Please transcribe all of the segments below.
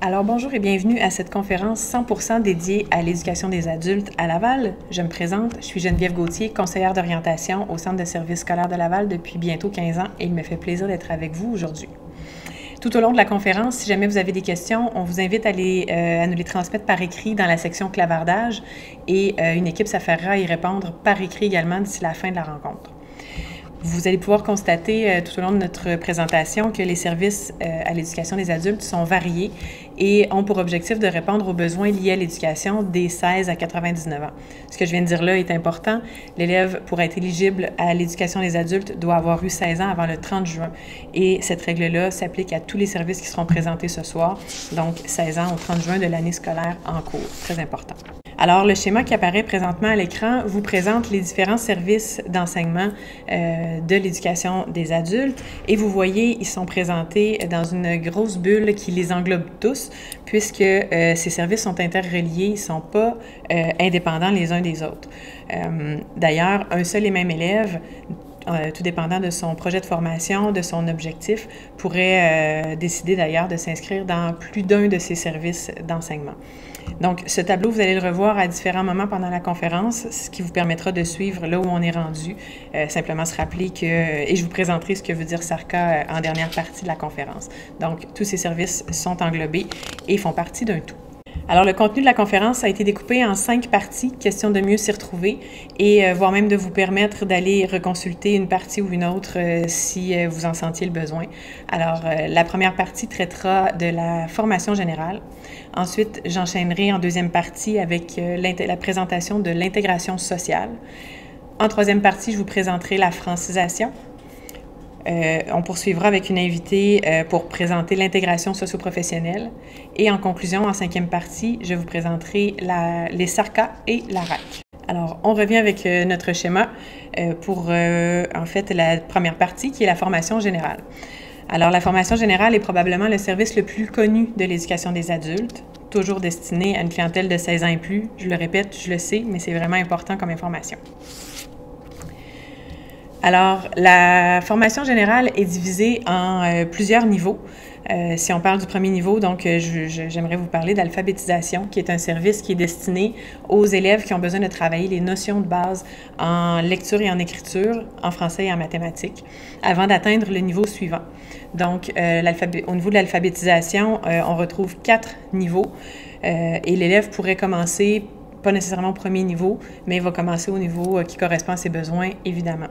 Alors bonjour et bienvenue à cette conférence 100% dédiée à l'éducation des adultes à Laval. Je me présente, je suis Geneviève Gauthier, conseillère d'orientation au Centre de services scolaires de Laval depuis bientôt 15 ans et il me fait plaisir d'être avec vous aujourd'hui. Tout au long de la conférence, si jamais vous avez des questions, on vous invite à nous les transmettre par écrit dans la section clavardage et une équipe s'affairera à y répondre par écrit également d'ici la fin de la rencontre. Vous allez pouvoir constater tout au long de notre présentation que les services à l'éducation des adultes sont variés et ont pour objectif de répondre aux besoins liés à l'éducation des 16 à 99 ans. Ce que je viens de dire là est important. L'élève, pour être éligible à l'éducation des adultes, doit avoir eu 16 ans avant le 30 juin. Et cette règle-là s'applique à tous les services qui seront présentés ce soir, donc 16 ans au 30 juin de l'année scolaire en cours. Très important. Alors, le schéma qui apparaît présentement à l'écran vous présente les différents services d'enseignement de l'éducation des adultes et vous voyez, ils sont présentés dans une grosse bulle qui les englobe tous puisque ces services sont interreliés, ils ne sont pas indépendants les uns des autres. D'ailleurs, un seul et même élève tout dépendant de son projet de formation, de son objectif, pourrait décider d'ailleurs de s'inscrire dans plus d'un de ces services d'enseignement. Donc, ce tableau, vous allez le revoir à différents moments pendant la conférence, ce qui vous permettra de suivre là où on est rendu. Simplement se rappeler que, et je vous présenterai ce que veut dire SARCA en dernière partie de la conférence. Donc, tous ces services sont englobés et font partie d'un tout. Alors, le contenu de la conférence a été découpé en 5 parties, question de mieux s'y retrouver et voire même de vous permettre d'aller reconsulter une partie ou une autre si vous en sentiez le besoin. Alors, la première partie traitera de la formation générale. Ensuite, j'enchaînerai en deuxième partie avec la présentation de l'intégration sociale. En troisième partie, je vous présenterai la francisation. On poursuivra avec une invitée pour présenter l'intégration socio-professionnelle. Et en conclusion, en 5e partie, je vous présenterai les SARCA et la RAC. Alors, on revient avec notre schéma pour, en fait, la première partie qui est la formation générale. Alors, la formation générale est probablement le service le plus connu de l'éducation des adultes, toujours destiné à une clientèle de 16 ans et plus. Je le répète, je le sais, mais c'est vraiment important comme information. Alors, la formation générale est divisée en plusieurs niveaux. Si on parle du premier niveau, donc j'aimerais vous parler d'alphabétisation, qui est un service qui est destiné aux élèves qui ont besoin de travailler les notions de base en lecture et en écriture, en français et en mathématiques, avant d'atteindre le niveau suivant. Donc, au niveau de l'alphabétisation, on retrouve 4 niveaux et l'élève pourrait commencer, pas nécessairement au premier niveau, mais il va commencer au niveau qui correspond à ses besoins, évidemment.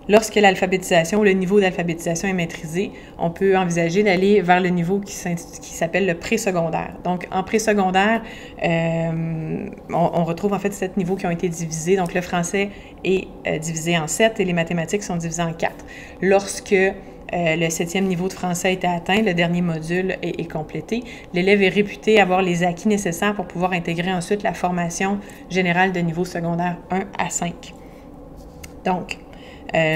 Lorsque l'alphabétisation ou le niveau d'alphabétisation est maîtrisé, on peut envisager d'aller vers le niveau qui s'appelle le présecondaire. Donc, en présecondaire, on retrouve en fait 7 niveaux qui ont été divisés. Donc, le français est divisé en 7 et les mathématiques sont divisées en 4. Lorsque le 7e niveau de français a été atteint, le dernier module est complété, l'élève est réputé avoir les acquis nécessaires pour pouvoir intégrer ensuite la formation générale de niveau secondaire 1 à 5. Donc,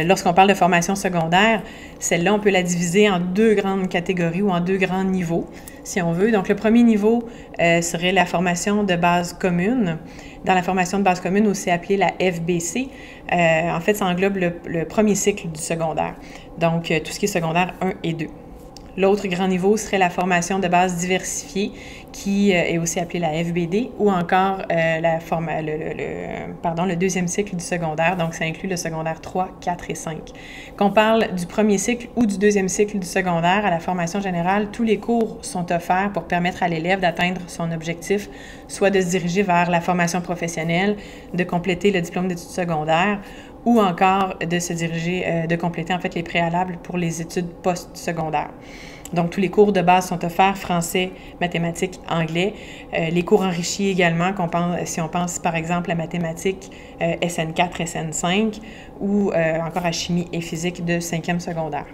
lorsqu'on parle de formation secondaire, celle-là, on peut la diviser en 2 grandes catégories ou en 2 grands niveaux, si on veut. Donc, le premier niveau serait la formation de base commune. Dans la formation de base commune, aussi appelée la FBC, en fait, ça englobe le premier cycle du secondaire. Donc, tout ce qui est secondaire 1 et 2. L'autre grand niveau serait la formation de base diversifiée, qui est aussi appelée la FBD, ou encore le deuxième cycle du secondaire, donc ça inclut le secondaire 3, 4 et 5. Qu'on parle du premier cycle ou du deuxième cycle du secondaire à la formation générale, tous les cours sont offerts pour permettre à l'élève d'atteindre son objectif, soit de se diriger vers la formation professionnelle, de compléter le diplôme d'études secondaires, ou encore de se diriger, de compléter en fait les préalables pour les études post-secondaires. Donc, tous les cours de base sont offerts, français, mathématiques, anglais. Les cours enrichis également, si on pense par exemple à mathématiques SN4, SN5 ou encore à chimie et physique de 5e secondaire.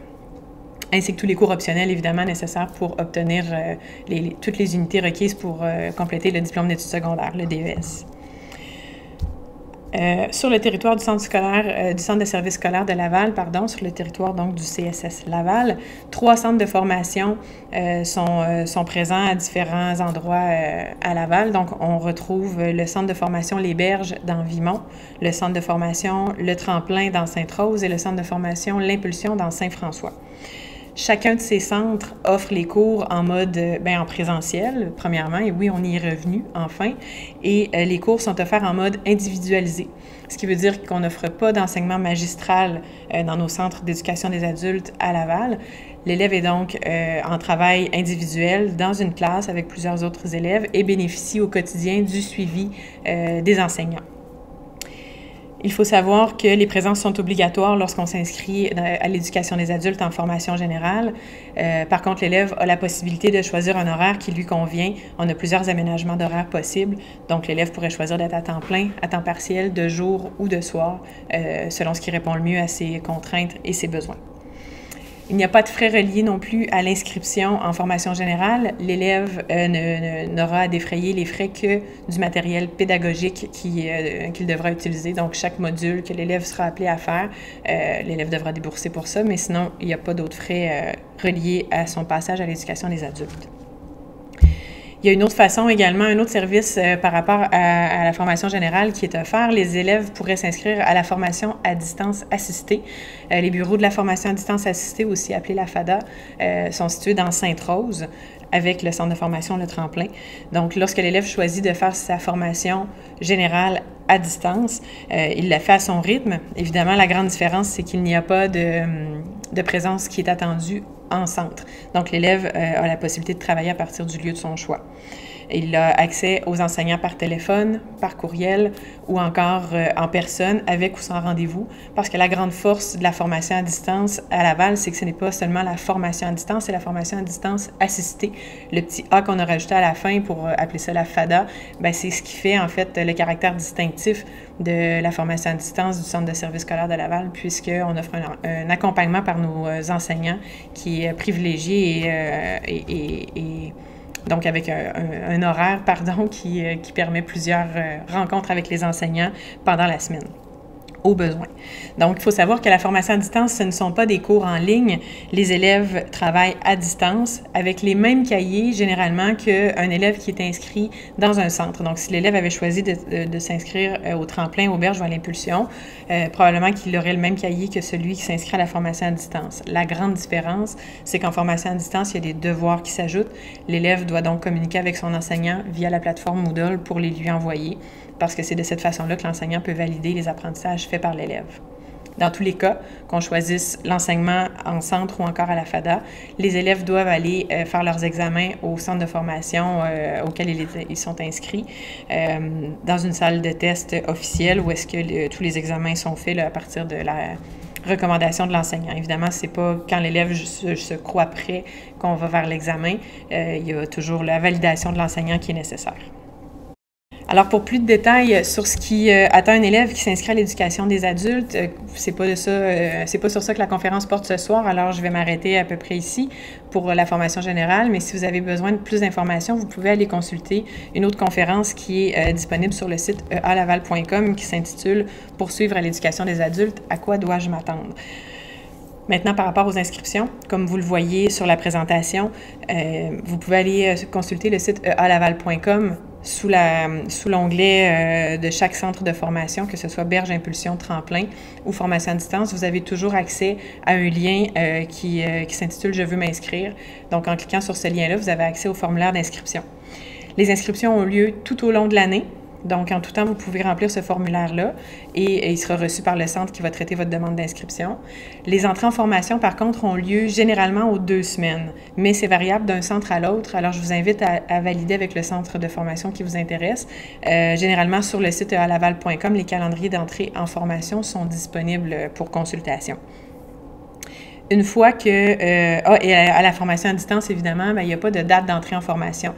Ainsi que tous les cours optionnels, évidemment, nécessaires pour obtenir toutes les unités requises pour compléter le diplôme d'études secondaires, le DES. Sur le territoire du centre de services scolaires de Laval, sur le territoire donc du CSS Laval, 3 centres de formation sont présents à différents endroits à Laval. Donc, on retrouve le centre de formation Les Berges dans Vimont, le centre de formation Le Tremplin dans Sainte-Rose et le centre de formation L'Impulsion dans Saint-François. Chacun de ces centres offre les cours en mode en présentiel, premièrement, et oui, on y est revenu, enfin, et les cours sont offerts en mode individualisé, ce qui veut dire qu'on n'offre pas d'enseignement magistral dans nos centres d'éducation des adultes à Laval. L'élève est donc en travail individuel dans une classe avec plusieurs autres élèves et bénéficie au quotidien du suivi des enseignants. Il faut savoir que les présences sont obligatoires lorsqu'on s'inscrit à l'éducation des adultes en formation générale. Par contre, l'élève a la possibilité de choisir un horaire qui lui convient. On a plusieurs aménagements d'horaires possibles. Donc, l'élève pourrait choisir d'être à temps plein, à temps partiel, de jour ou de soir, selon ce qui répond le mieux à ses contraintes et ses besoins. Il n'y a pas de frais reliés non plus à l'inscription en formation générale. L'élève n'aura à défrayer les frais que du matériel pédagogique qu'il devra utiliser. Donc, chaque module que l'élève sera appelé à faire, l'élève devra débourser pour ça, mais sinon, il n'y a pas d'autres frais reliés à son passage à l'éducation des adultes. Il y a une autre façon également, un autre service par rapport à la formation générale qui est offert. Les élèves pourraient s'inscrire à la formation à distance assistée. Les bureaux de la formation à distance assistée, aussi appelés la FADA, sont situés dans Sainte-Rose avec le centre de formation Le Tremplin. Donc, lorsque l'élève choisit de faire sa formation générale à distance, il la fait à son rythme. Évidemment, la grande différence, c'est qu'il n'y a pas de présence qui est attendue en centre. Donc, l'élève a la possibilité de travailler à partir du lieu de son choix. Il a accès aux enseignants par téléphone, par courriel ou encore en personne, avec ou sans rendez-vous, parce que la grande force de la formation à distance à Laval, c'est que ce n'est pas seulement la formation à distance, c'est la formation à distance assistée. Le petit A qu'on a rajouté à la fin pour appeler ça la FADA, c'est ce qui fait en fait le caractère distinctif de la formation à distance du Centre de service scolaire de Laval, puisqu'on offre un accompagnement par nos enseignants qui est privilégié et donc avec un horaire, qui permet plusieurs rencontres avec les enseignants pendant la semaine, au besoin. Donc, il faut savoir que la formation à distance, ce ne sont pas des cours en ligne. Les élèves travaillent à distance avec les mêmes cahiers, généralement, qu'un élève qui est inscrit dans un centre. Donc, si l'élève avait choisi de s'inscrire au Tremplin, au Berges ou à l'Impulsion, probablement qu'il aurait le même cahier que celui qui s'inscrit à la formation à distance. La grande différence, c'est qu'en formation à distance, il y a des devoirs qui s'ajoutent. L'élève doit donc communiquer avec son enseignant via la plateforme Moodle pour les lui envoyer, parce que c'est de cette façon-là que l'enseignant peut valider les apprentissages faits par l'élève. Dans tous les cas, qu'on choisisse l'enseignement en centre ou encore à la FADA, les élèves doivent aller faire leurs examens au centre de formation auquel ils sont inscrits, dans une salle de test officielle où est-ce que tous les examens sont faits à partir de la recommandation de l'enseignant. Évidemment, c'est pas quand l'élève se croit prêt qu'on va vers l'examen. Il y a toujours la validation de l'enseignant qui est nécessaire. Alors, pour plus de détails sur ce qui attend un élève qui s'inscrit à l'éducation des adultes, c'est pas sur ça que la conférence porte ce soir, alors je vais m'arrêter à peu près ici pour la formation générale, mais si vous avez besoin de plus d'informations, vous pouvez aller consulter une autre conférence qui est disponible sur le site ealaval.com qui s'intitule « Poursuivre à l'éducation des adultes, à quoi dois-je m'attendre ?» Maintenant, par rapport aux inscriptions, comme vous le voyez sur la présentation, vous pouvez aller consulter le site ealaval.com sous l'onglet de chaque centre de formation, que ce soit Berges, Impulsion, Tremplin ou formation à distance. Vous avez toujours accès à un lien qui s'intitule « Je veux m'inscrire ». Donc, en cliquant sur ce lien-là, vous avez accès au formulaire d'inscription. Les inscriptions ont lieu tout au long de l'année. Donc, en tout temps, vous pouvez remplir ce formulaire-là et il sera reçu par le centre qui va traiter votre demande d'inscription. Les entrées en formation, par contre, ont lieu généralement aux 2 semaines, mais c'est variable d'un centre à l'autre. Alors, je vous invite à valider avec le centre de formation qui vous intéresse. Généralement, sur le site ealaval.com, les calendriers d'entrée en formation sont disponibles pour consultation. Une fois que... et à la formation à distance, évidemment, il n'y a pas de date d'entrée en formation.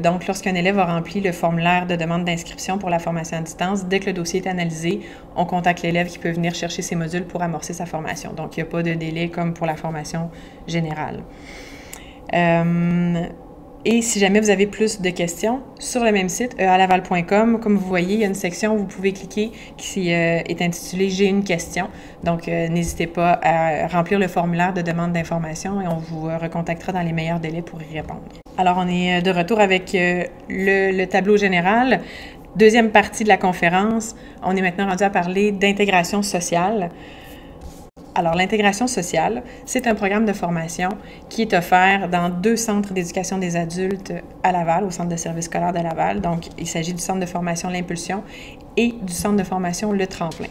Donc, lorsqu'un élève a rempli le formulaire de demande d'inscription pour la formation à distance, dès que le dossier est analysé, on contacte l'élève qui peut venir chercher ses modules pour amorcer sa formation. Donc, il n'y a pas de délai comme pour la formation générale. Et si jamais vous avez plus de questions, sur le même site, ealaval.com, comme vous voyez, il y a une section où vous pouvez cliquer qui est intitulée « J'ai une question ». Donc, n'hésitez pas à remplir le formulaire de demande d'information et on vous recontactera dans les meilleurs délais pour y répondre. Alors, on est de retour avec le tableau général. Deuxième partie de la conférence, on est maintenant rendu à parler d'intégration sociale. Alors, l'intégration sociale, c'est un programme de formation qui est offert dans 2 centres d'éducation des adultes à Laval, au centre de service scolaire de Laval. Donc, il s'agit du centre de formation L'Impulsion et du centre de formation Le Tremplin.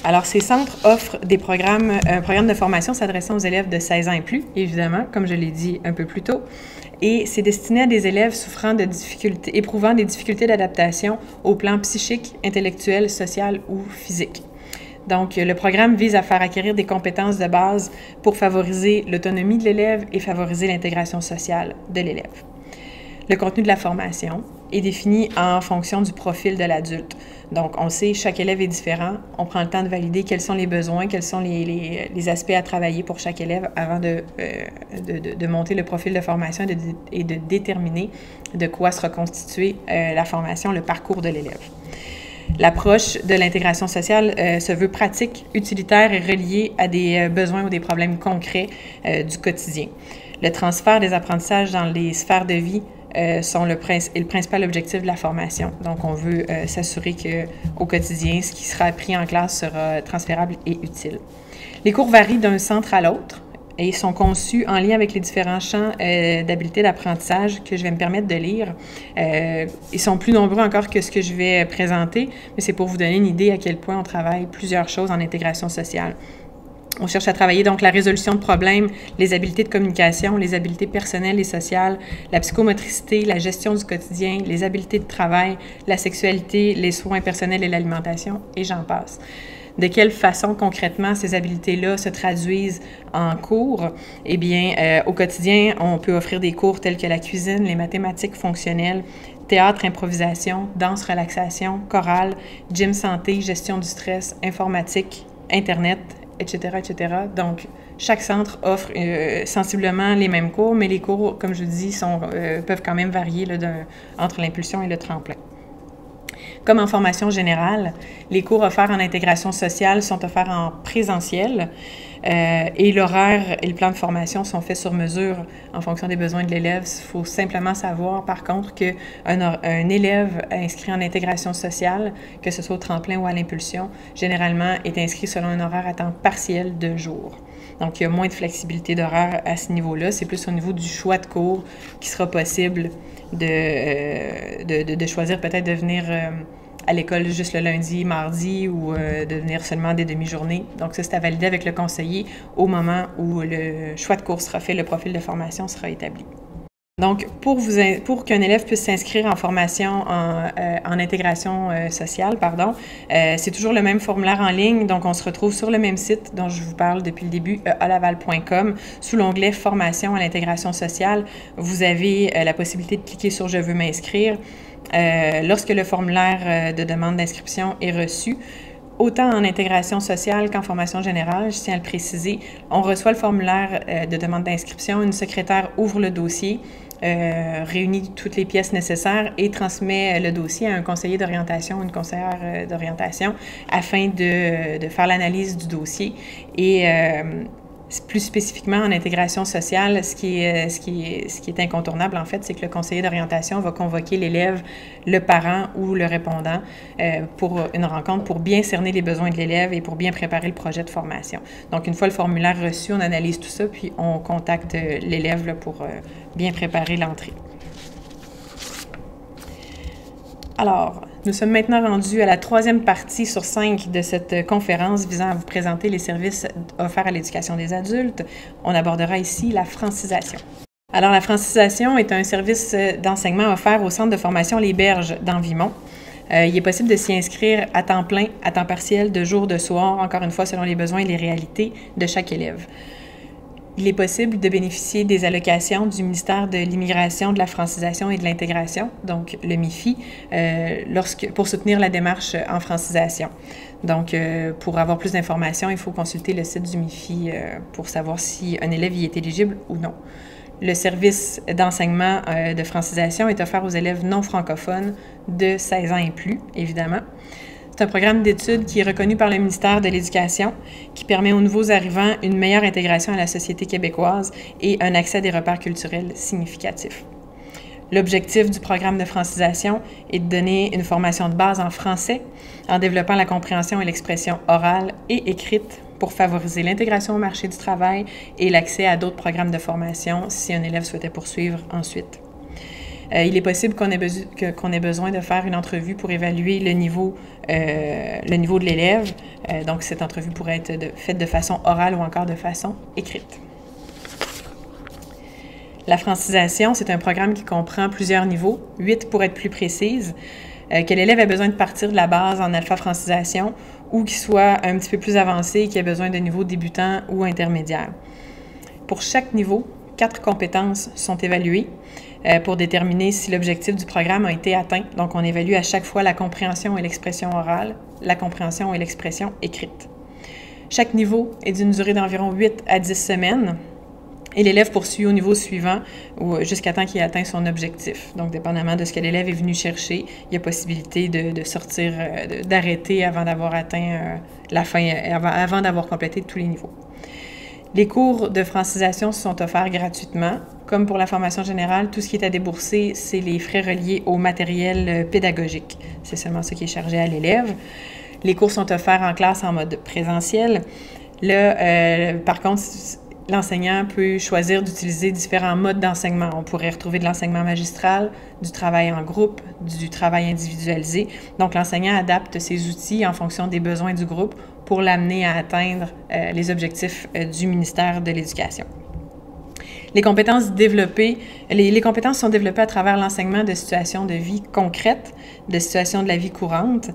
Alors, ces centres offrent un programme de formation s'adressant aux élèves de 16 ans et plus, évidemment, comme je l'ai dit un peu plus tôt. Et c'est destiné à des élèves éprouvant des difficultés d'adaptation au plan psychique, intellectuel, social ou physique. Donc, le programme vise à faire acquérir des compétences de base pour favoriser l'autonomie de l'élève et favoriser l'intégration sociale de l'élève. Le contenu de la formation est défini en fonction du profil de l'adulte. Donc, on sait que chaque élève est différent. On prend le temps de valider quels sont les besoins, quels sont les aspects à travailler pour chaque élève avant de monter le profil de formation et de déterminer de quoi sera constituée la formation, le parcours de l'élève. L'approche de l'intégration sociale se veut pratique, utilitaire et reliée à des besoins ou des problèmes concrets du quotidien. Le transfert des apprentissages dans les sphères de vie est le principal objectif de la formation. Donc, on veut s'assurer qu'au quotidien, ce qui sera appris en classe sera transférable et utile. Les cours varient d'un centre à l'autre et sont conçus en lien avec les différents champs d'habiletés d'apprentissage que je vais me permettre de lire. Ils sont plus nombreux encore que ce que je vais présenter, mais c'est pour vous donner une idée à quel point on travaille plusieurs choses en intégration sociale. On cherche à travailler donc la résolution de problèmes, les habiletés de communication, les habiletés personnelles et sociales, la psychomotricité, la gestion du quotidien, les habiletés de travail, la sexualité, les soins personnels et l'alimentation, et j'en passe. De quelle façon concrètement ces habiletés-là se traduisent en cours? Eh bien, au quotidien, on peut offrir des cours tels que la cuisine, les mathématiques fonctionnelles, théâtre, improvisation, danse, relaxation, chorale, gym santé, gestion du stress, informatique, Internet, etc., etc. Donc, chaque centre offre sensiblement les mêmes cours, mais les cours, comme je vous dis, peuvent quand même varier là, entre l'impulsion et le tremplin. Comme en formation générale, les cours offerts en intégration sociale sont offerts en présentiel et l'horaire et le plan de formation sont faits sur mesure en fonction des besoins de l'élève. Il faut simplement savoir, par contre, qu'un élève inscrit en intégration sociale, que ce soit au tremplin ou à l'impulsion, généralement est inscrit selon un horaire à temps partiel de jour. Donc, il y a moins de flexibilité d'horaire à ce niveau-là. C'est plus au niveau du choix de cours qui sera possible de choisir peut-être de venir à l'école juste le lundi, mardi ou de venir seulement des demi-journées. Donc ça, c'est à valider avec le conseiller au moment où le choix de cours sera fait, le profil de formation sera établi. Donc, pour qu'un élève puisse s'inscrire en formation en intégration sociale, c'est toujours le même formulaire en ligne. Donc, on se retrouve sur le même site dont je vous parle depuis le début, ealaval.com. Sous l'onglet « Formation à l'intégration sociale », vous avez la possibilité de cliquer sur « Je veux m'inscrire ». Lorsque le formulaire de demande d'inscription est reçu, autant en intégration sociale qu'en formation générale, je tiens à le préciser, on reçoit le formulaire de demande d'inscription, une secrétaire ouvre le dossier, réunit toutes les pièces nécessaires et transmet le dossier à un conseiller d'orientation ou une conseillère d'orientation afin de faire l'analyse du dossier. Et plus spécifiquement en intégration sociale, ce qui est incontournable, en fait, c'est que le conseiller d'orientation va convoquer l'élève, le parent ou le répondant pour une rencontre pour bien cerner les besoins de l'élève et pour bien préparer le projet de formation. Donc, une fois le formulaire reçu, on analyse tout ça, puis on contacte l'élève là, pour bien préparer l'entrée. Alors, nous sommes maintenant rendus à la 3e partie sur 5 de cette conférence visant à vous présenter les services offerts à l'éducation des adultes. On abordera ici la francisation. Alors, la francisation est un service d'enseignement offert au centre de formation Les Berges dans Vimont. Il est possible de s'y inscrire à temps plein, à temps partiel, de jour, de soir, encore une fois selon les besoins et les réalités de chaque élève. Il est possible de bénéficier des allocations du ministère de l'Immigration, de la francisation et de l'intégration, donc le MIFI, pour soutenir la démarche en francisation. Donc, pour avoir plus d'informations, il faut consulter le site du MIFI pour savoir si un élève y est éligible ou non. Le service d'enseignement de francisation est offert aux élèves non francophones de 16 ans et plus, évidemment. C'est un programme d'études qui est reconnu par le ministère de l'Éducation, qui permet aux nouveaux arrivants une meilleure intégration à la société québécoise et un accès à des repères culturels significatifs. L'objectif du programme de francisation est de donner une formation de base en français en développant la compréhension et l'expression orale et écrite pour favoriser l'intégration au marché du travail et l'accès à d'autres programmes de formation si un élève souhaitait poursuivre ensuite. Il est possible qu'on ait besoin de faire une entrevue pour évaluer le niveau de l'élève. Donc, cette entrevue pourrait être faite de façon orale ou encore de façon écrite. La francisation, c'est un programme qui comprend plusieurs niveaux, 8 pour être plus précise, que l'élève ait besoin de partir de la base en alpha-francisation ou qu'il soit un petit peu plus avancé et qu'il ait besoin de niveau débutant ou intermédiaire. Pour chaque niveau, 4 compétences sont évaluées pour déterminer si l'objectif du programme a été atteint. Donc, on évalue à chaque fois la compréhension et l'expression orale, la compréhension et l'expression écrite. Chaque niveau est d'une durée d'environ 8 à 10 semaines. Et l'élève poursuit au niveau suivant jusqu'à temps qu'il ait atteint son objectif. Donc, dépendamment de ce que l'élève est venu chercher, il y a possibilité de sortir, d'arrêter avant d'avoir atteint la fin, avant d'avoir complété tous les niveaux. Les cours de francisation sont offerts gratuitement. Comme pour la formation générale, tout ce qui est à débourser, c'est les frais reliés au matériel pédagogique. C'est seulement ce qui est chargé à l'élève. Les cours sont offerts en classe en mode présentiel. Là, par contre, l'enseignant peut choisir d'utiliser différents modes d'enseignement. On pourrait retrouver de l'enseignement magistral, du travail en groupe, du travail individualisé. Donc, l'enseignant adapte ses outils en fonction des besoins du groupe pour l'amener à atteindre les objectifs du ministère de l'Éducation. Les compétences sont développées à travers l'enseignement de situations de vie concrètes, de situations de la vie courante.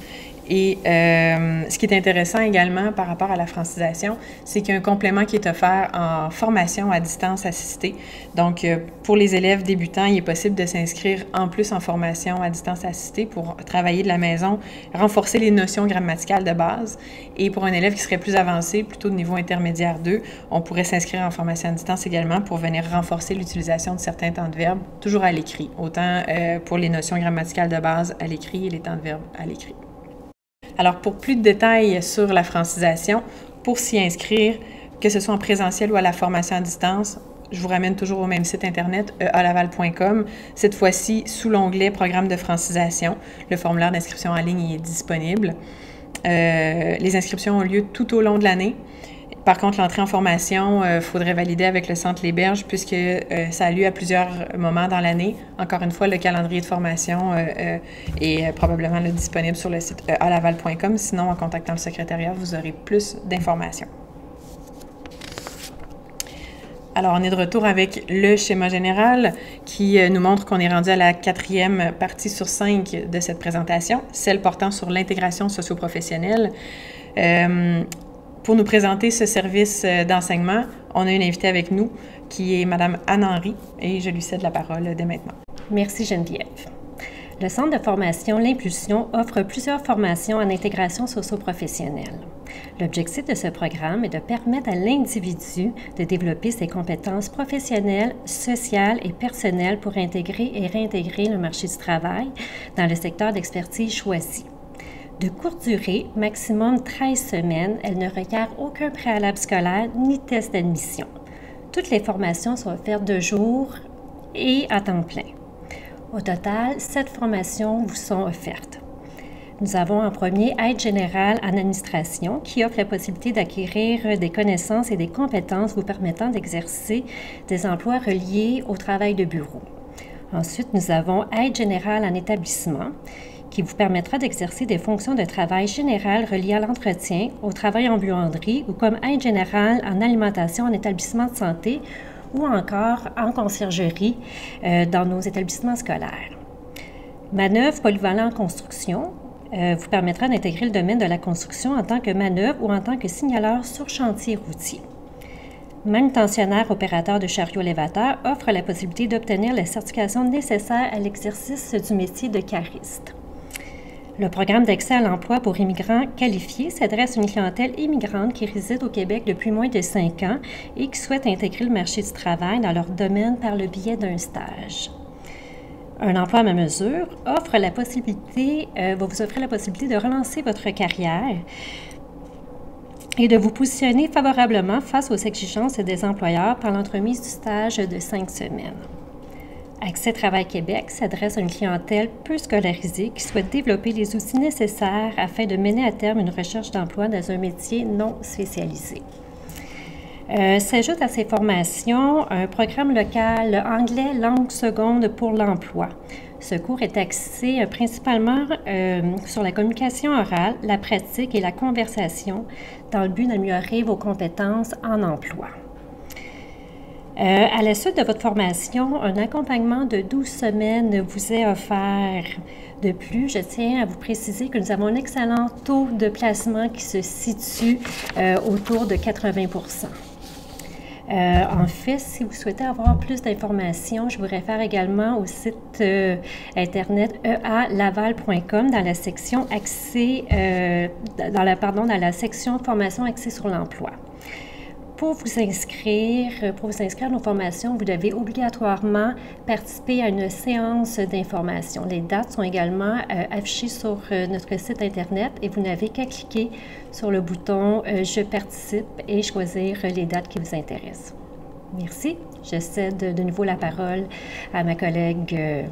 Et ce qui est intéressant également par rapport à la francisation, c'est qu'il y a un complément qui est offert en formation à distance assistée. Donc, pour les élèves débutants, il est possible de s'inscrire en plus en formation à distance assistée pour travailler de la maison, renforcer les notions grammaticales de base. Et pour un élève qui serait plus avancé, plutôt de niveau intermédiaire 2, on pourrait s'inscrire en formation à distance également pour venir renforcer l'utilisation de certains temps de verbe, toujours à l'écrit, autant pour les notions grammaticales de base à l'écrit et les temps de verbe à l'écrit. Alors, pour plus de détails sur la francisation, pour s'y inscrire, que ce soit en présentiel ou à la formation à distance, je vous ramène toujours au même site internet, ealaval.com. Cette fois-ci, sous l'onglet « Programme de francisation », le formulaire d'inscription en ligne est disponible. Les inscriptions ont lieu tout au long de l'année. Par contre, l'entrée en formation, il faudrait valider avec le Centre Les Berges puisque ça a lieu à plusieurs moments dans l'année. Encore une fois, le calendrier de formation est probablement disponible sur le site ealaval.com. Sinon, en contactant le secrétariat, vous aurez plus d'informations. Alors, on est de retour avec le schéma général qui nous montre qu'on est rendu à la 4e partie sur 5 de cette présentation, celle portant sur l'intégration socio-professionnelle. Pour nous présenter ce service d'enseignement, on a une invitée avec nous qui est Mme Anne-Henri et je lui cède la parole dès maintenant. Merci Geneviève. Le Centre de formation L'Impulsion offre plusieurs formations en intégration socio-professionnelle. L'objectif de ce programme est de permettre à l'individu de développer ses compétences professionnelles, sociales et personnelles pour intégrer et réintégrer le marché du travail dans le secteur d'expertise choisi. De courte durée, maximum 13 semaines, elle ne requiert aucun préalable scolaire ni test d'admission. Toutes les formations sont offertes de jour et à temps plein. Au total, 7 formations vous sont offertes. Nous avons en premier Aide générale en administration qui offre la possibilité d'acquérir des connaissances et des compétences vous permettant d'exercer des emplois reliés au travail de bureau. Ensuite, nous avons Aide générale en établissement qui vous permettra d'exercer des fonctions de travail générales reliées à l'entretien, au travail en buanderie ou comme aide générale en alimentation en établissement de santé ou encore en conciergerie dans nos établissements scolaires. Manœuvre polyvalent en construction vous permettra d'intégrer le domaine de la construction en tant que manœuvre ou en tant que signaleur sur chantier routier. Manutentionnaire opérateur de chariot élévateur offre la possibilité d'obtenir la certification nécessaire à l'exercice du métier de cariste. Le programme d'accès à l'emploi pour immigrants qualifiés s'adresse à une clientèle immigrante qui réside au Québec depuis moins de 5 ans et qui souhaite intégrer le marché du travail dans leur domaine par le biais d'un stage. Un emploi à ma mesure va vous offrir la possibilité de relancer votre carrière et de vous positionner favorablement face aux exigences des employeurs par l'entremise du stage de 5 semaines. Accès Travail Québec s'adresse à une clientèle peu scolarisée qui souhaite développer les outils nécessaires afin de mener à terme une recherche d'emploi dans un métier non spécialisé. S'ajoute à ces formations un programme local anglais langue seconde pour l'emploi. Ce cours est axé principalement sur la communication orale, la pratique et la conversation dans le but d'améliorer vos compétences en emploi. À la suite de votre formation, un accompagnement de 12 semaines vous est offert. De plus, je tiens à vous préciser que nous avons un excellent taux de placement qui se situe autour de 80 %. En fait, si vous souhaitez avoir plus d'informations, je vous réfère également au site internet ealaval.com dans la section accès, dans la section formation axée sur l'emploi. Pour vous inscrire à nos formations, vous devez obligatoirement participer à une séance d'information. Les dates sont également affichées sur notre site Internet et vous n'avez qu'à cliquer sur le bouton « Je participe » et choisir les dates qui vous intéressent. Merci. Je cède de nouveau la parole à ma collègue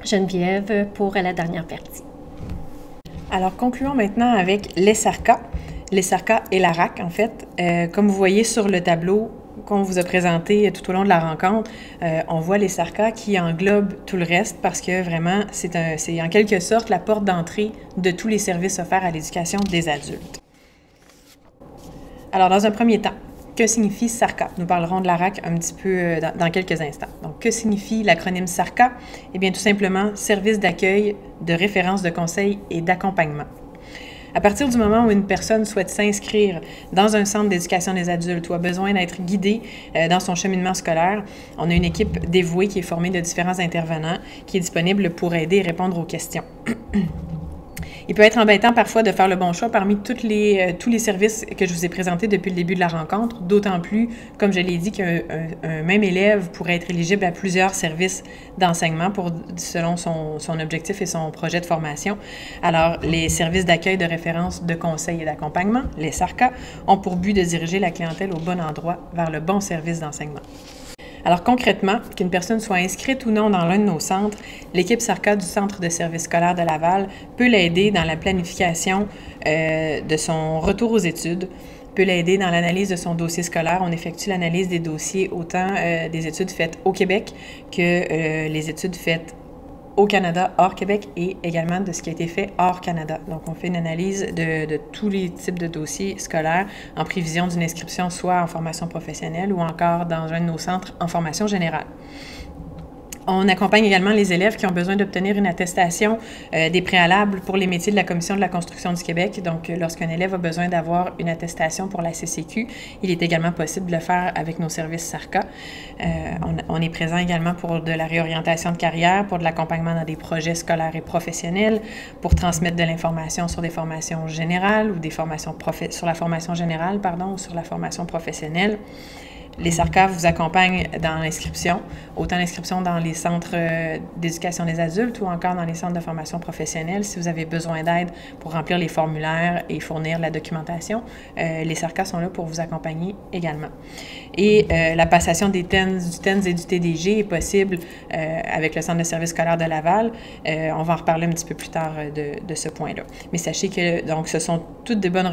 Geneviève pour la dernière partie. Alors, concluons maintenant avec les SARCA. Les SARCA et la RAC, en fait. Comme vous voyez sur le tableau qu'on vous a présenté tout au long de la rencontre, on voit les SARCA qui englobent tout le reste parce que vraiment, c'est en quelque sorte la porte d'entrée de tous les services offerts à l'éducation des adultes. Alors, dans un premier temps, que signifie SARCA? Nous parlerons de la RAC un petit peu dans quelques instants. Donc, que signifie l'acronyme SARCA? Eh bien, tout simplement, Service d'accueil, de référence, de conseil et d'accompagnement. À partir du moment où une personne souhaite s'inscrire dans un centre d'éducation des adultes ou a besoin d'être guidée dans son cheminement scolaire, on a une équipe dévouée qui est formée de différents intervenants qui est disponible pour aider et répondre aux questions. Il peut être embêtant parfois de faire le bon choix parmi tous les services que je vous ai présentés depuis le début de la rencontre, d'autant plus, comme je l'ai dit, qu'un même élève pourrait être éligible à plusieurs services d'enseignement selon son objectif et son projet de formation. Alors, les services d'accueil, de référence, de conseil et d'accompagnement, les SARCA, ont pour but de diriger la clientèle au bon endroit vers le bon service d'enseignement. Alors concrètement, qu'une personne soit inscrite ou non dans l'un de nos centres, l'équipe SARCA du Centre de services scolaires de Laval peut l'aider dans la planification de son retour aux études, peut l'aider dans l'analyse de son dossier scolaire. On effectue l'analyse des dossiers autant des études faites au Québec que les études faites au Canada, hors Québec, et également de ce qui a été fait hors Canada. Donc, on fait une analyse de tous les types de dossiers scolaires en prévision d'une inscription soit en formation professionnelle ou encore dans un de nos centres en formation générale. On accompagne également les élèves qui ont besoin d'obtenir une attestation des préalables pour les métiers de la Commission de la construction du Québec. Donc, lorsqu'un élève a besoin d'avoir une attestation pour la CCQ, il est également possible de le faire avec nos services SARCA. On est présent également pour de la réorientation de carrière, pour de l'accompagnement dans des projets scolaires et professionnels, pour transmettre de l'information sur des formations générales ou des formations sur la formation générale, ou sur la formation professionnelle. Les SARCA vous accompagnent dans l'inscription, autant l'inscription dans les centres d'éducation des adultes ou encore dans les centres de formation professionnelle. Si vous avez besoin d'aide pour remplir les formulaires et fournir la documentation, les SARCA sont là pour vous accompagner également. Et la passation du TENS et du TDG est possible avec le Centre de services scolaires de Laval. On va en reparler un petit peu plus tard de ce point-là. Mais sachez que donc, ce sont toutes de bonnes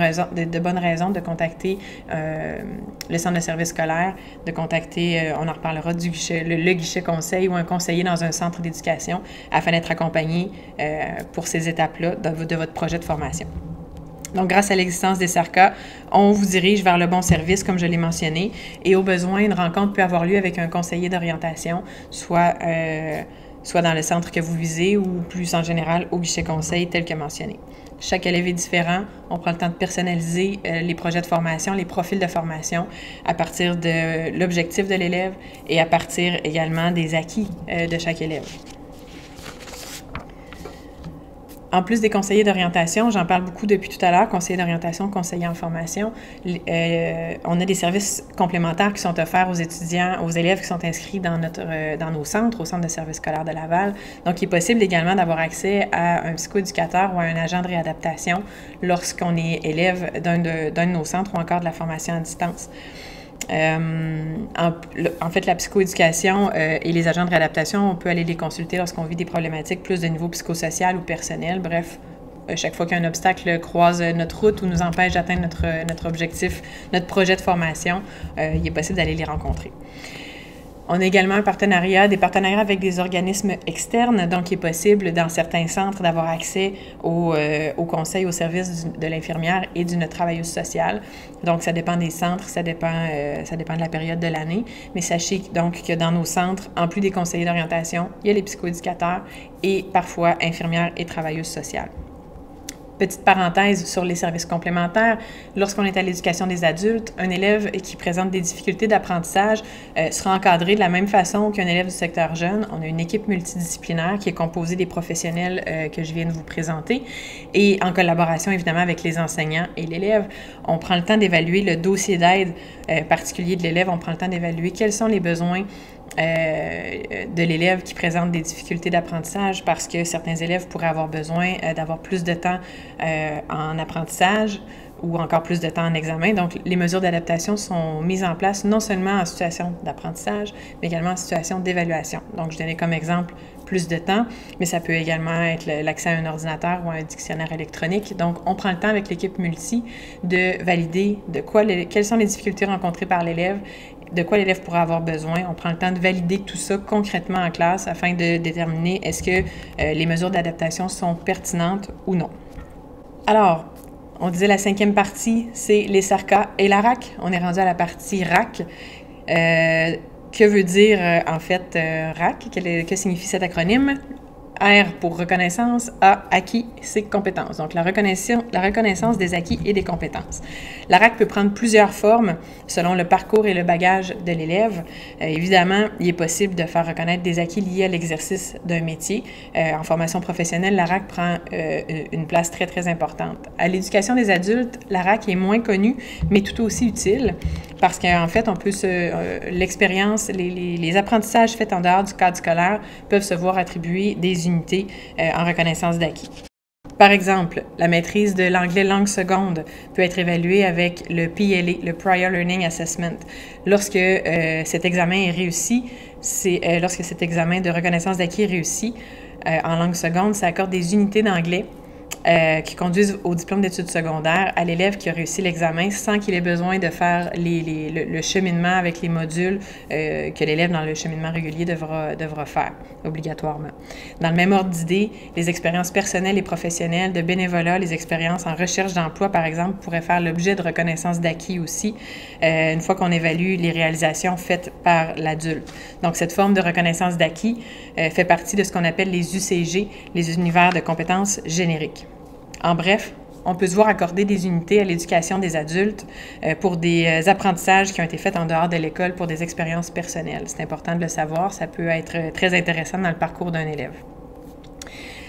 raisons de contacter le Centre de services scolaires, de contacter, on en reparlera, le guichet conseil ou un conseiller dans un centre d'éducation afin d'être accompagné pour ces étapes-là de votre projet de formation. Donc, grâce à l'existence des SARCA, on vous dirige vers le bon service, comme je l'ai mentionné, et au besoin, une rencontre peut avoir lieu avec un conseiller d'orientation, soit dans le centre que vous visez ou plus en général au guichet conseil tel que mentionné. Chaque élève est différent. On prend le temps de personnaliser les projets de formation, les profils de formation à partir de l'objectif de l'élève et à partir également des acquis de chaque élève. En plus des conseillers d'orientation, j'en parle beaucoup depuis tout à l'heure, conseillers d'orientation, conseillers en formation, on a des services complémentaires qui sont offerts aux étudiants, aux élèves qui sont inscrits dans nos centres, au Centre de services scolaires de Laval. Donc, il est possible également d'avoir accès à un psychoéducateur ou à un agent de réadaptation lorsqu'on est élève d'un de nos centres ou encore de la formation à distance. En fait, la psychoéducation et les agents de réadaptation, on peut aller les consulter lorsqu'on vit des problématiques plus de niveau psychosocial ou personnel. Bref, chaque fois qu'un obstacle croise notre route ou nous empêche d'atteindre notre objectif, notre projet de formation, il est possible d'aller les rencontrer. On a également des partenariats avec des organismes externes, donc il est possible dans certains centres d'avoir accès au conseil, au service de l'infirmière et d'une travailleuse sociale. Donc ça dépend des centres, ça dépend de la période de l'année, mais sachez donc que dans nos centres, en plus des conseillers d'orientation, il y a les psychoéducateurs et parfois infirmières et travailleuses sociales. Petite parenthèse sur les services complémentaires, lorsqu'on est à l'éducation des adultes, un élève qui présente des difficultés d'apprentissage sera encadré de la même façon qu'un élève du secteur jeune. On a une équipe multidisciplinaire qui est composée des professionnels que je viens de vous présenter et en collaboration évidemment avec les enseignants et l'élève. On prend le temps d'évaluer le dossier d'aide particulier de l'élève, on prend le temps d'évaluer quels sont les besoins de l'élève qui présente des difficultés d'apprentissage parce que certains élèves pourraient avoir besoin d'avoir plus de temps en apprentissage ou encore plus de temps en examen. Donc, les mesures d'adaptation sont mises en place non seulement en situation d'apprentissage, mais également en situation d'évaluation. Donc, je donnais comme exemple plus de temps, mais ça peut également être l'accès à un ordinateur ou à un dictionnaire électronique. Donc, on prend le temps avec l'équipe multi de valider quelles sont les difficultés rencontrées par l'élève, de quoi l'élève pourra avoir besoin. On prend le temps de valider tout ça concrètement en classe afin de déterminer est-ce que les mesures d'adaptation sont pertinentes ou non. Alors, on disait la 5e partie, c'est les SARCA et la RAC. On est rendu à la partie RAC. Que veut dire en fait RAC? Que signifie cet acronyme? R pour reconnaissance, A, acquis, C, compétences. Donc, la reconnaissance des acquis et des compétences. La RAC peut prendre plusieurs formes selon le parcours et le bagage de l'élève. Évidemment, il est possible de faire reconnaître des acquis liés à l'exercice d'un métier. En formation professionnelle, la RAC prend une place très, très importante. À l'éducation des adultes, la RAC est moins connue, mais tout aussi utile parce qu'en fait, on peut l'expérience, les apprentissages faits en dehors du cadre scolaire peuvent se voir attribuer des unités en reconnaissance d'acquis. Par exemple, la maîtrise de l'anglais langue seconde peut être évaluée avec le PLA, le Prior Learning Assessment. Lorsque cet examen est réussi, lorsque cet examen de reconnaissance d'acquis est réussi en langue seconde, ça accorde des unités d'anglais qui conduisent au diplôme d'études secondaires à l'élève qui a réussi l'examen sans qu'il ait besoin de faire le cheminement avec les modules que l'élève dans le cheminement régulier devra faire obligatoirement. Dans le même ordre d'idée, les expériences personnelles et professionnelles de bénévolat, les expériences en recherche d'emploi, par exemple, pourraient faire l'objet de reconnaissance d'acquis aussi, une fois qu'on évalue les réalisations faites par l'adulte. Donc, cette forme de reconnaissance d'acquis fait partie de ce qu'on appelle les UCG, les univers de compétences génériques. En bref, on peut se voir accorder des unités à l'éducation des adultes pour des apprentissages qui ont été faits en dehors de l'école pour des expériences personnelles. C'est important de le savoir, ça peut être très intéressant dans le parcours d'un élève.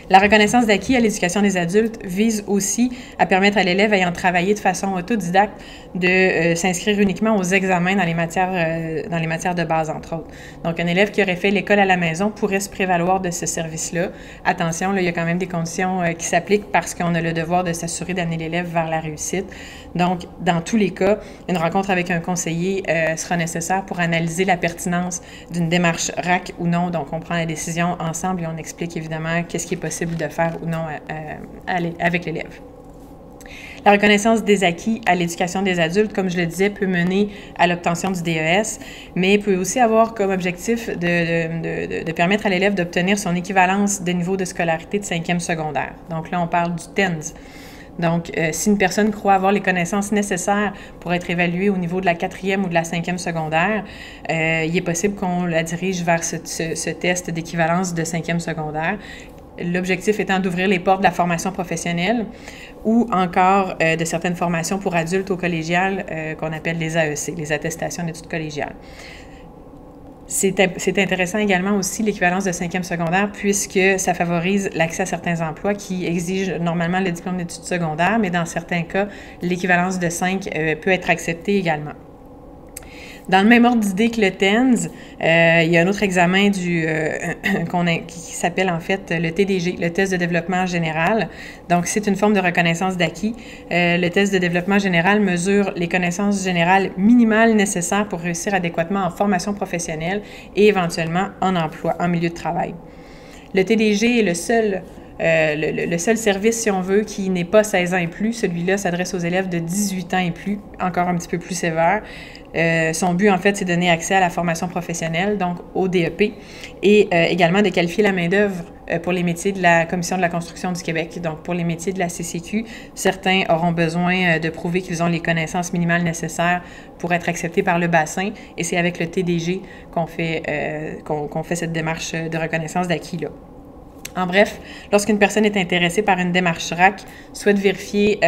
La reconnaissance d'acquis à l'éducation des adultes vise aussi à permettre à l'élève ayant travaillé de façon autodidacte de s'inscrire uniquement aux examens dans les matières de base, entre autres. Donc, un élève qui aurait fait l'école à la maison pourrait se prévaloir de ce service-là. Attention, là, il y a quand même des conditions qui s'appliquent parce qu'on a le devoir de s'assurer d'amener l'élève vers la réussite. Donc, dans tous les cas, une rencontre avec un conseiller sera nécessaire pour analyser la pertinence d'une démarche RAC ou non. Donc, on prend la décision ensemble et on explique évidemment qu'est-ce qui est possible de faire ou non avec l'élève. La reconnaissance des acquis à l'éducation des adultes, comme je le disais, peut mener à l'obtention du DES, mais peut aussi avoir comme objectif de permettre à l'élève d'obtenir son équivalence de niveau de scolarité de 5e secondaire. Donc là, on parle du TENS. Donc, si une personne croit avoir les connaissances nécessaires pour être évaluée au niveau de la 4e ou de la 5e secondaire, il est possible qu'on la dirige vers ce test d'équivalence de 5e secondaire. L'objectif étant d'ouvrir les portes de la formation professionnelle ou encore de certaines formations pour adultes au collégial qu'on appelle les AEC, les attestations d'études collégiales. C'est intéressant également aussi l'équivalence de 5e secondaire puisque ça favorise l'accès à certains emplois qui exigent normalement le diplôme d'études secondaires, mais dans certains cas, l'équivalence de 5 peut être acceptée également. Dans le même ordre d'idée que le TENS, il y a un autre examen qui s'appelle en fait le TDG, le test de développement général. Donc, c'est une forme de reconnaissance d'acquis. Le test de développement général mesure les connaissances générales minimales nécessaires pour réussir adéquatement en formation professionnelle et éventuellement en emploi, en milieu de travail. Le TDG est le seul service, si on veut, qui n'est pas 16 ans et plus. Celui-là s'adresse aux élèves de 18 ans et plus, encore un petit peu plus sévère. Son but, en fait, c'est de donner accès à la formation professionnelle, donc au DEP, et également de qualifier la main-d'œuvre pour les métiers de la Commission de la construction du Québec. Donc, pour les métiers de la CCQ, certains auront besoin de prouver qu'ils ont les connaissances minimales nécessaires pour être acceptés par le bassin, et c'est avec le TDG qu'on fait cette démarche de reconnaissance d'acquis-là. En bref, lorsqu'une personne est intéressée par une démarche RAC, souhaite vérifier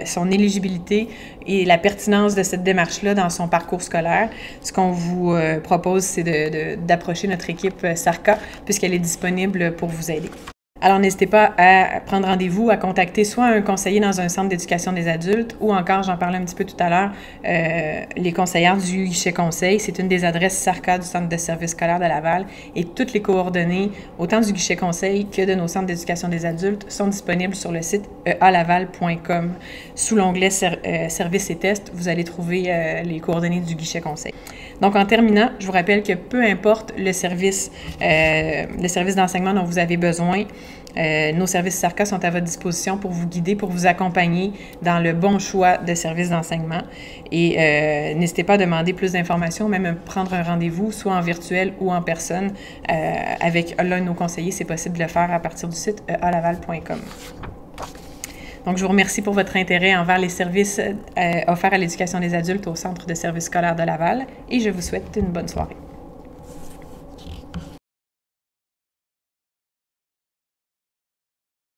son éligibilité et la pertinence de cette démarche-là dans son parcours scolaire, ce qu'on vous propose, c'est d'approcher notre équipe SARCA, puisqu'elle est disponible pour vous aider. Alors, n'hésitez pas à prendre rendez-vous, à contacter soit un conseiller dans un centre d'éducation des adultes ou encore, j'en parlais un petit peu tout à l'heure, les conseillères du guichet conseil. C'est une des adresses SARCA du Centre de services scolaires de Laval et toutes les coordonnées, autant du guichet conseil que de nos centres d'éducation des adultes, sont disponibles sur le site ealaval.com. Sous l'onglet services et tests, vous allez trouver les coordonnées du guichet conseil. Donc, en terminant, je vous rappelle que peu importe le service d'enseignement dont vous avez besoin, nos services SARCA sont à votre disposition pour vous guider, pour vous accompagner dans le bon choix de services d'enseignement. Et n'hésitez pas à demander plus d'informations, même à prendre un rendez-vous, soit en virtuel ou en personne, avec l'un de nos conseillers. C'est possible de le faire à partir du site ealaval.com. Donc, je vous remercie pour votre intérêt envers les services offerts à l'éducation des adultes au Centre de services scolaires de Laval et je vous souhaite une bonne soirée.